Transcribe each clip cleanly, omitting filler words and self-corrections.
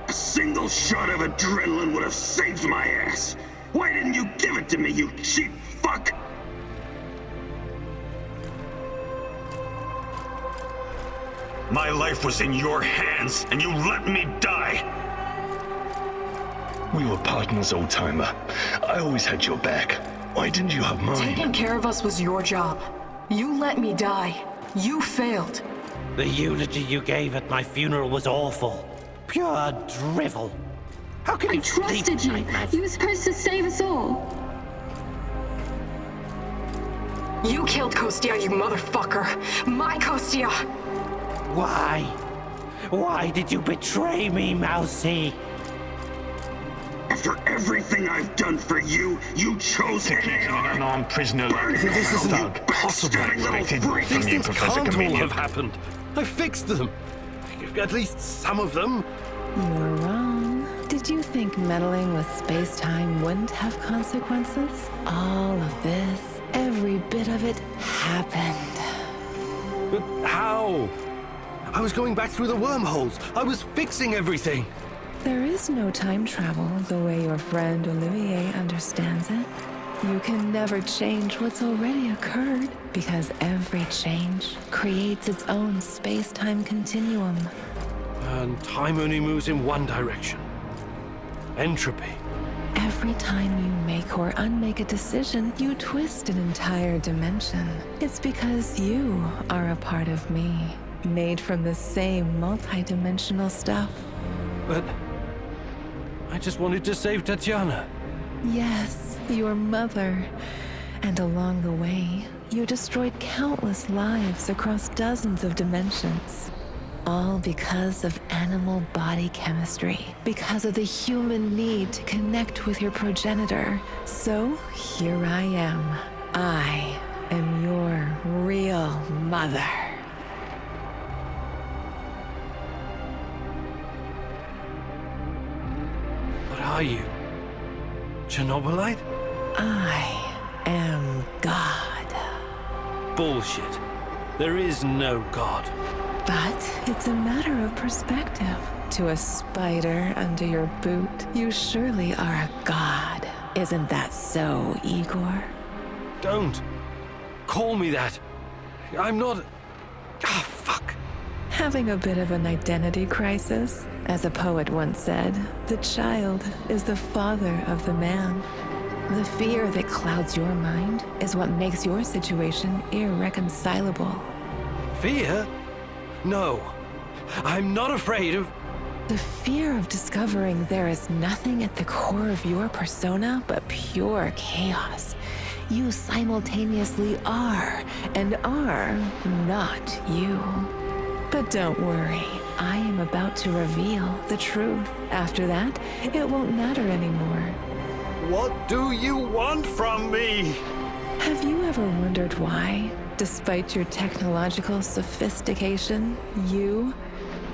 A single shot of adrenaline would have saved my ass. Why didn't you give it to me, you cheap fuck? My life was in your hands, and you let me die. We were partners, old-timer. I always had your back. Why didn't you have mine? Taking care of us was your job. You let me die. You failed. The eulogy you gave at my funeral was awful. Pure drivel. How can you sleep trusted you. at night, man? You were supposed to save us all. You killed Kostya, you motherfucker. My Kostya. Why? Why did you betray me, Mousy? After everything I've done for you, you chose Keeping an NAR. unarmed prisoner like Burn this is hell, you impossible backstabbing little expected freak. from These you, things Professor can't all Chameleon. have happened. I fixed them. At least some of them. You're wrong. Did you think meddling with space-time wouldn't have consequences? All of this, every bit of it, happened. But how? I was going back through the wormholes. I was fixing everything. There is no time travel the way your friend Olivier understands it. You can never change what's already occurred, because every change creates its own space-time continuum. And time only moves in one direction. Entropy. Every time you make or unmake a decision, you twist an entire dimension. It's because you are a part of me, made from the same multi-dimensional stuff. But I just wanted to save Tatiana. Yes, your mother. And along the way, you destroyed countless lives across dozens of dimensions. All because of animal body chemistry, because of the human need to connect with your progenitor. So here I am. I am your real mother. What are you? Chernobylite? I am God. Bullshit. There is no God. But it's a matter of perspective. To a spider under your boot, you surely are a god. Isn't that so, Igor? Don't. Call me that. I'm not... Ah, fuck. Having a bit of an identity crisis? As a poet once said, the child is the father of the man. The fear that clouds your mind is what makes your situation irreconcilable. Fear? No. I'm not afraid of... The fear of discovering there is nothing at the core of your persona but pure chaos. You simultaneously are and are not you. But don't worry, I am about to reveal the truth. After that, it won't matter anymore. What do you want from me? Have you ever wondered why, despite your technological sophistication,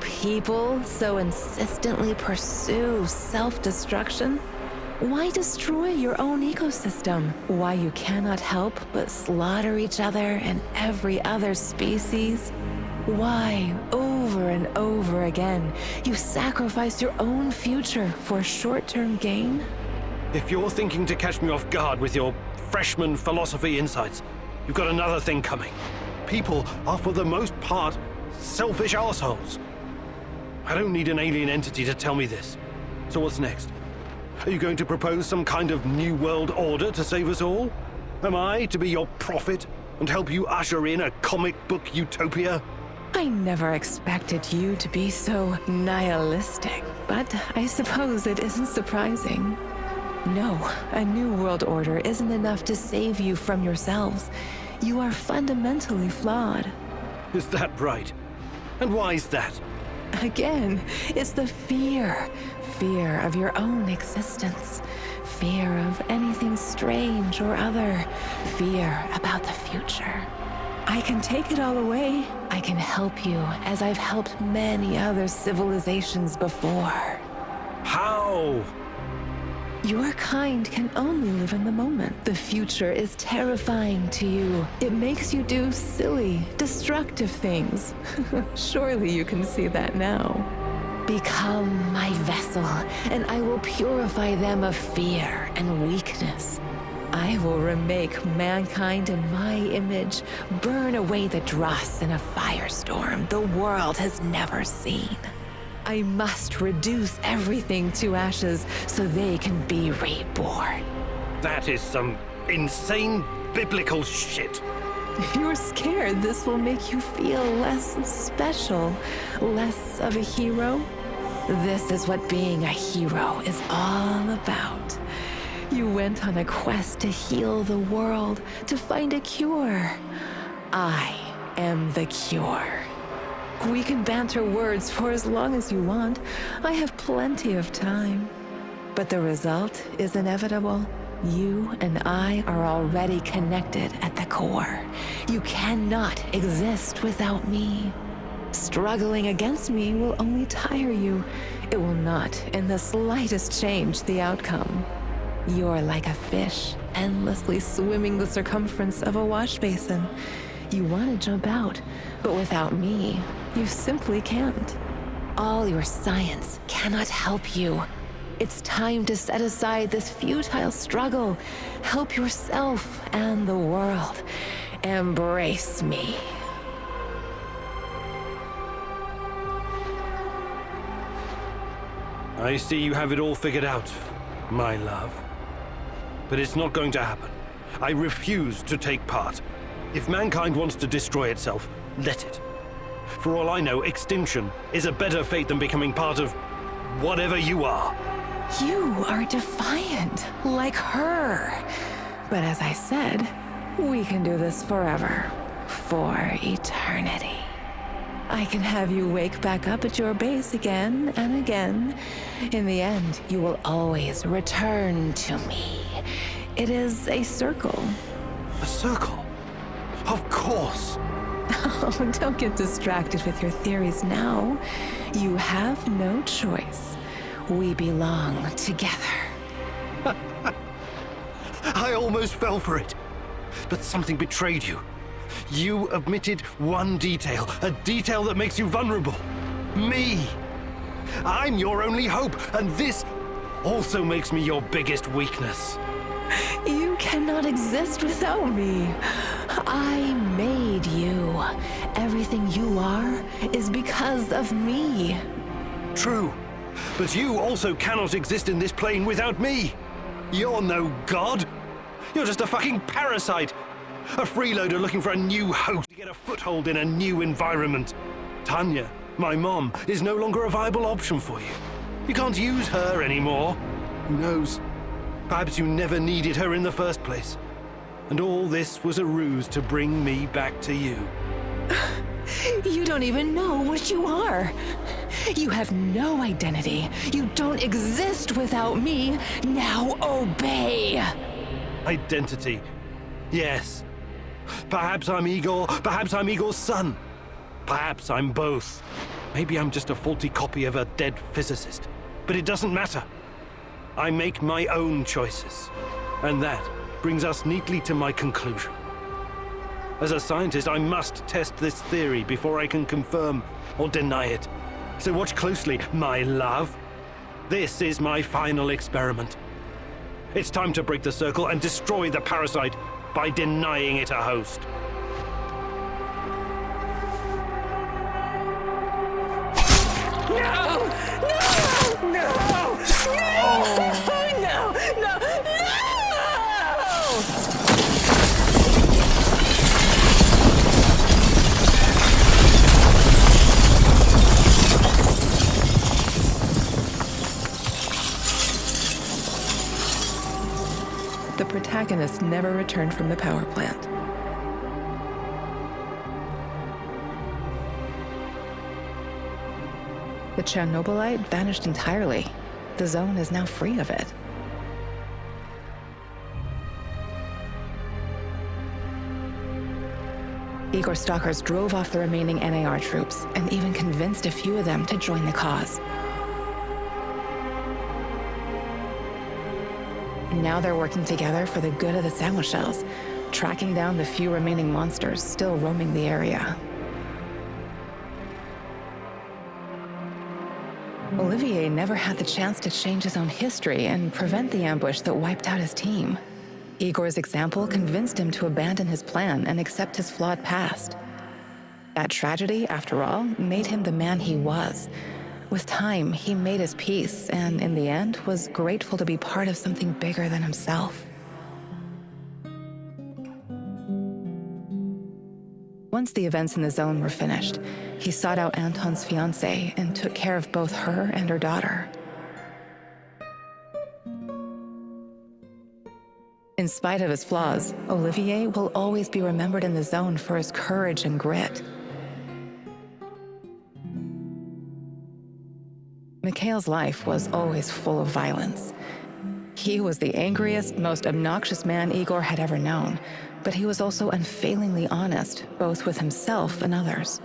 people so insistently pursue self-destruction? Why destroy your own ecosystem? Why you cannot help but slaughter each other and every other species? Why, over and over again, you sacrifice your own future for short-term gain? If you're thinking to catch me off guard with your freshman philosophy insights, you've got another thing coming. People are, for the most part, selfish assholes. I don't need an alien entity to tell me this. So what's next? Are you going to propose some kind of new world order to save us all? Am I to be your prophet and help you usher in a comic book utopia? I never expected you to be so nihilistic, but I suppose it isn't surprising. No, a new world order isn't enough to save you from yourselves. You are fundamentally flawed. Is that right? And why is that? Again, it's the fear. Fear of your own existence. Fear of anything strange or other. Fear about the future. I can take it all away. I can help you, as I've helped many other civilizations before. How? Your kind can only live in the moment. The future is terrifying to you. It makes you do silly, destructive things. Surely you can see that now. Become my vessel, and I will purify them of fear and weakness. I will remake mankind in my image, burn away the dross in a firestorm the world has never seen. I must reduce everything to ashes so they can be reborn. That is some insane biblical shit. You're scared this will make you feel less special, less of a hero? This is what being a hero is all about. You went on a quest to heal the world, to find a cure. I am the cure. We can banter words for as long as you want. I have plenty of time. But the result is inevitable. You and I are already connected at the core. You cannot exist without me. Struggling against me will only tire you. It will not in the slightest change the outcome. You're like a fish, endlessly swimming the circumference of a wash basin. You want to jump out, but without me, you simply can't. All your science cannot help you. It's time to set aside this futile struggle. Help yourself and the world. Embrace me. I see you have it all figured out, my love. But it's not going to happen. I refuse to take part. If mankind wants to destroy itself, let it. For all I know, extinction is a better fate than becoming part of whatever you are. You are defiant, like her. But as I said, we can do this forever. For eternity. I can have you wake back up at your base again and again. In the end, you will always return to me. It is a circle. A circle? Of course. Oh, don't get distracted with your theories now. You have no choice. We belong together. I almost fell for it. But something betrayed you. You omitted one detail, a detail that makes you vulnerable. Me. I'm your only hope, and this also makes me your biggest weakness. You cannot exist without me. I made you. Everything you are is because of me. True, but you also cannot exist in this plane without me. You're no god. You're just a fucking parasite. A freeloader looking for a new host to get a foothold in a new environment. Tanya, my mom, is no longer a viable option for you. You can't use her anymore. Who knows? Perhaps you never needed her in the first place. And all this was a ruse to bring me back to you. You don't even know what you are. You have no identity. You don't exist without me. Now obey. Identity. Yes. Perhaps I'm Igor. Perhaps I'm Igor's son. Perhaps I'm both. Maybe I'm just a faulty copy of a dead physicist. But it doesn't matter. I make my own choices. And that brings us neatly to my conclusion. As a scientist, I must test this theory before I can confirm or deny it. So watch closely, my love. This is my final experiment. It's time to break the circle and destroy the parasite by denying it a host. The protagonist never returned from the power plant. The Chernobylite vanished entirely. The zone is now free of it. Igor stalkers drove off the remaining NAR troops and even convinced a few of them to join the cause. Now they're working together for the good of the sandwich shells, tracking down the few remaining monsters still roaming the area. Olivier never had the chance to change his own history and prevent the ambush that wiped out his team. Igor's example convinced him to abandon his plan and accept his flawed past. That tragedy, after all, made him the man he was. With time, he made his peace and, in the end, was grateful to be part of something bigger than himself. Once the events in the zone were finished, he sought out Anton's fiancée and took care of both her and her daughter. In spite of his flaws, Olivier will always be remembered in the zone for his courage and grit. Mikhail's life was always full of violence. He was the angriest, most obnoxious man Igor had ever known, but he was also unfailingly honest, both with himself and others.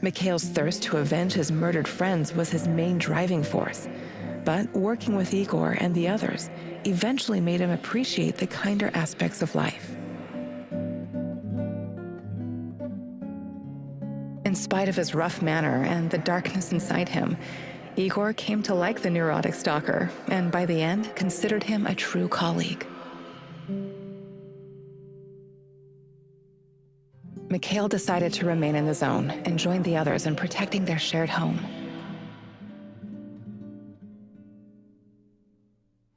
Mikhail's thirst to avenge his murdered friends was his main driving force, but working with Igor and the others eventually made him appreciate the kinder aspects of life. In spite of his rough manner and the darkness inside him, Igor came to like the neurotic stalker, and by the end, considered him a true colleague. Mikhail decided to remain in the zone and join the others in protecting their shared home.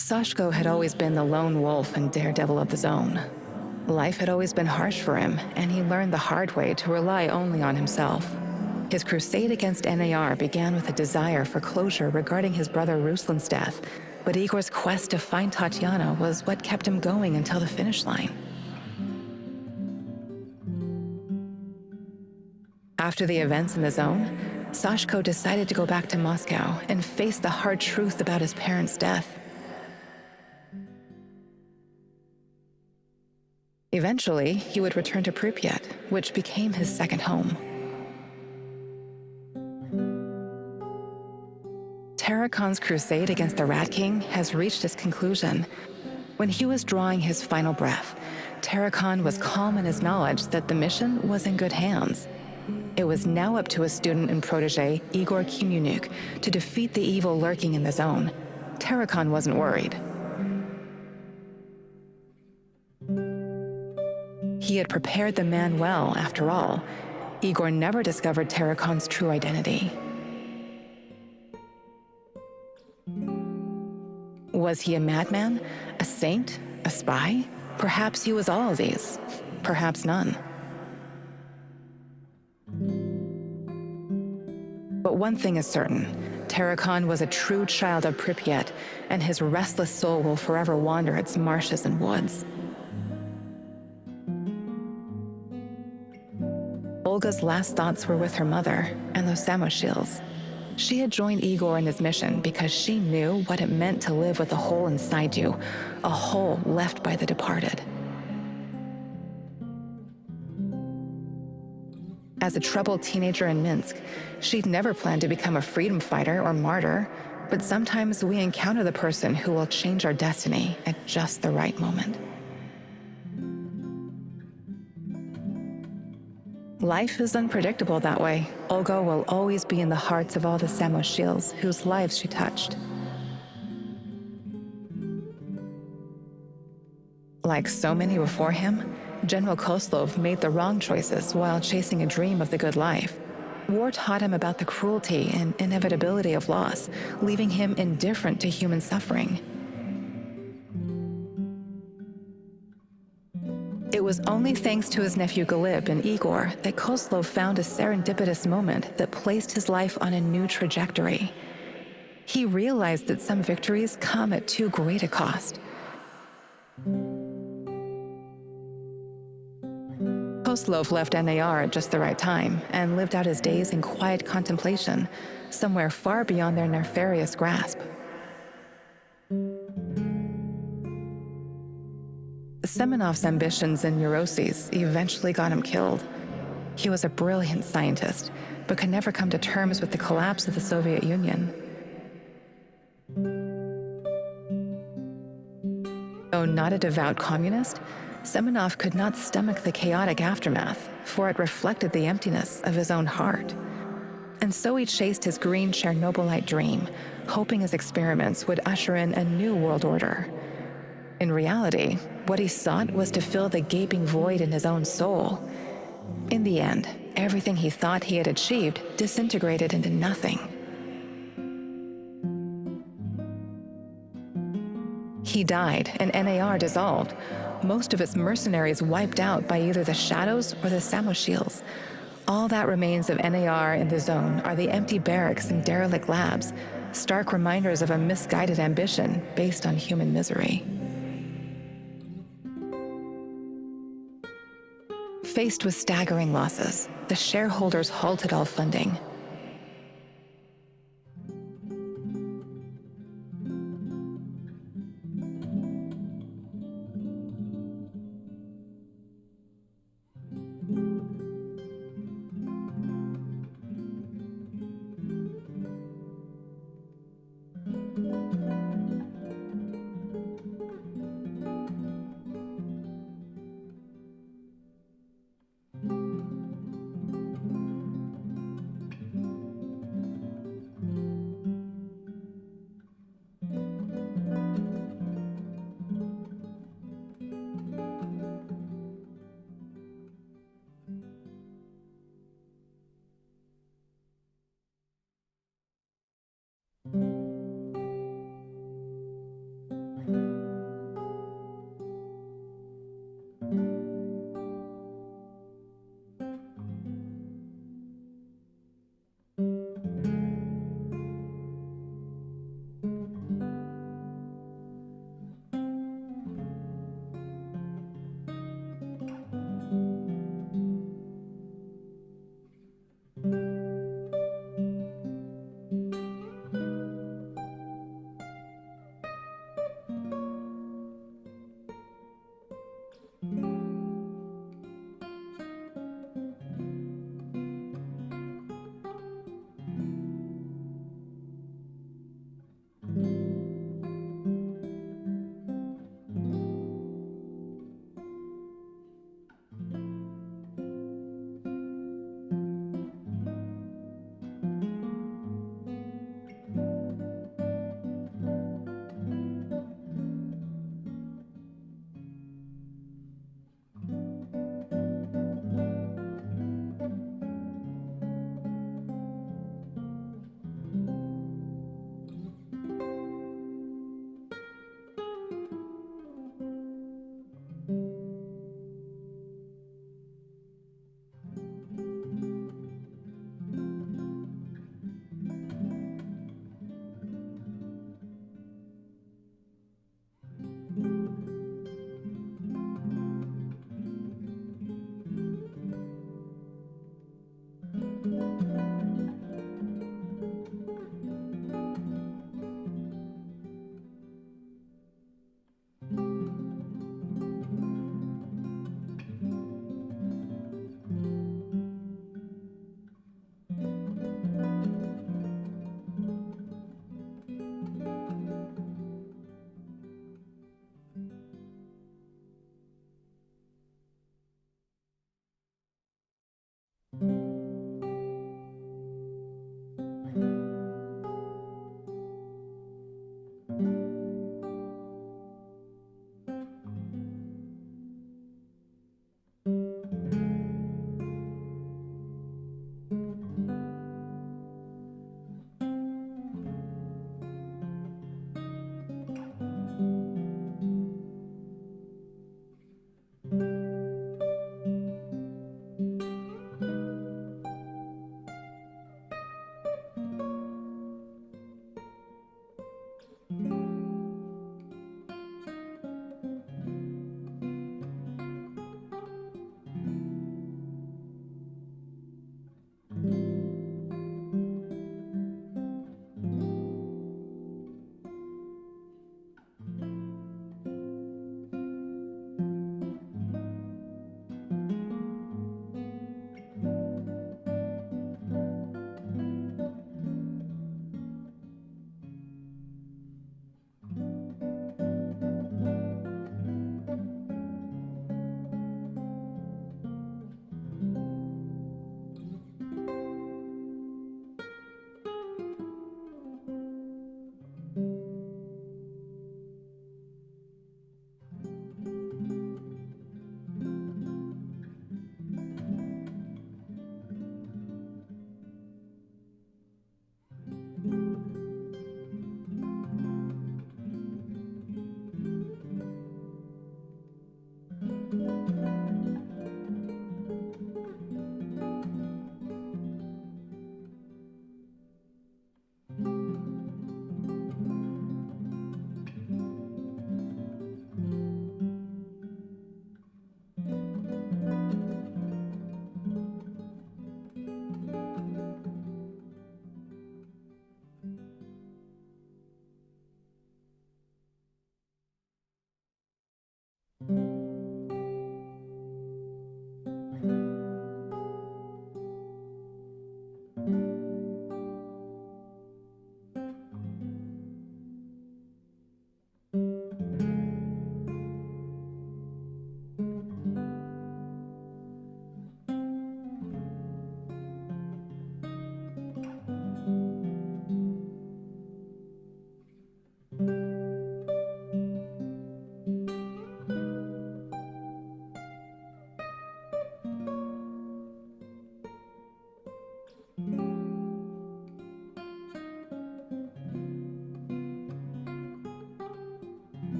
Sashko had always been the lone wolf and daredevil of the zone. Life had always been harsh for him, and he learned the hard way to rely only on himself. His crusade against NAR began with a desire for closure regarding his brother Ruslan's death, but Igor's quest to find Tatiana was what kept him going until the finish line. After the events in the zone, Sashko decided to go back to Moscow and face the hard truth about his parents' death. Eventually, he would return to Pripyat, which became his second home. Tarakon's crusade against the Rat King has reached its conclusion. When he was drawing his final breath, Tarakon was calm in his knowledge that the mission was in good hands. It was now up to his student and protege, Igor Kimyunuk, to defeat the evil lurking in the zone. Tarakon wasn't worried. He had prepared the man well, after all. Igor never discovered Tarakon's true identity. Was he a madman? A saint? A spy? Perhaps he was all of these. Perhaps none. But one thing is certain. Tarakon was a true child of Pripyat, and his restless soul will forever wander its marshes and woods. Olga's last thoughts were with her mother and those Samoshils. She had joined Igor in his mission because she knew what it meant to live with a hole inside you, a hole left by the departed. As a troubled teenager in Minsk, she'd never planned to become a freedom fighter or martyr, but sometimes we encounter the person who will change our destiny at just the right moment. Life is unpredictable that way. Olga will always be in the hearts of all the Samoshils whose lives she touched. Like so many before him, General Koslov made the wrong choices while chasing a dream of the good life. War taught him about the cruelty and inevitability of loss, leaving him indifferent to human suffering. It was only thanks to his nephew Galib and Igor that Koslov found a serendipitous moment that placed his life on a new trajectory. He realized that some victories come at too great a cost. Koslov left NAR at just the right time and lived out his days in quiet contemplation, somewhere far beyond their nefarious grasp. Semenov's ambitions and neuroses eventually got him killed. He was a brilliant scientist, but could never come to terms with the collapse of the Soviet Union. Though not a devout communist, Semenov could not stomach the chaotic aftermath, for it reflected the emptiness of his own heart. And so he chased his green Chernobylite dream, hoping his experiments would usher in a new world order. In reality, what he sought was to fill the gaping void in his own soul. In the end, everything he thought he had achieved disintegrated into nothing. He died, and NAR dissolved, most of its mercenaries wiped out by either the Shadows or the Samoshils. All that remains of NAR in the zone are the empty barracks and derelict labs, stark reminders of a misguided ambition based on human misery. Faced with staggering losses, the shareholders halted all funding.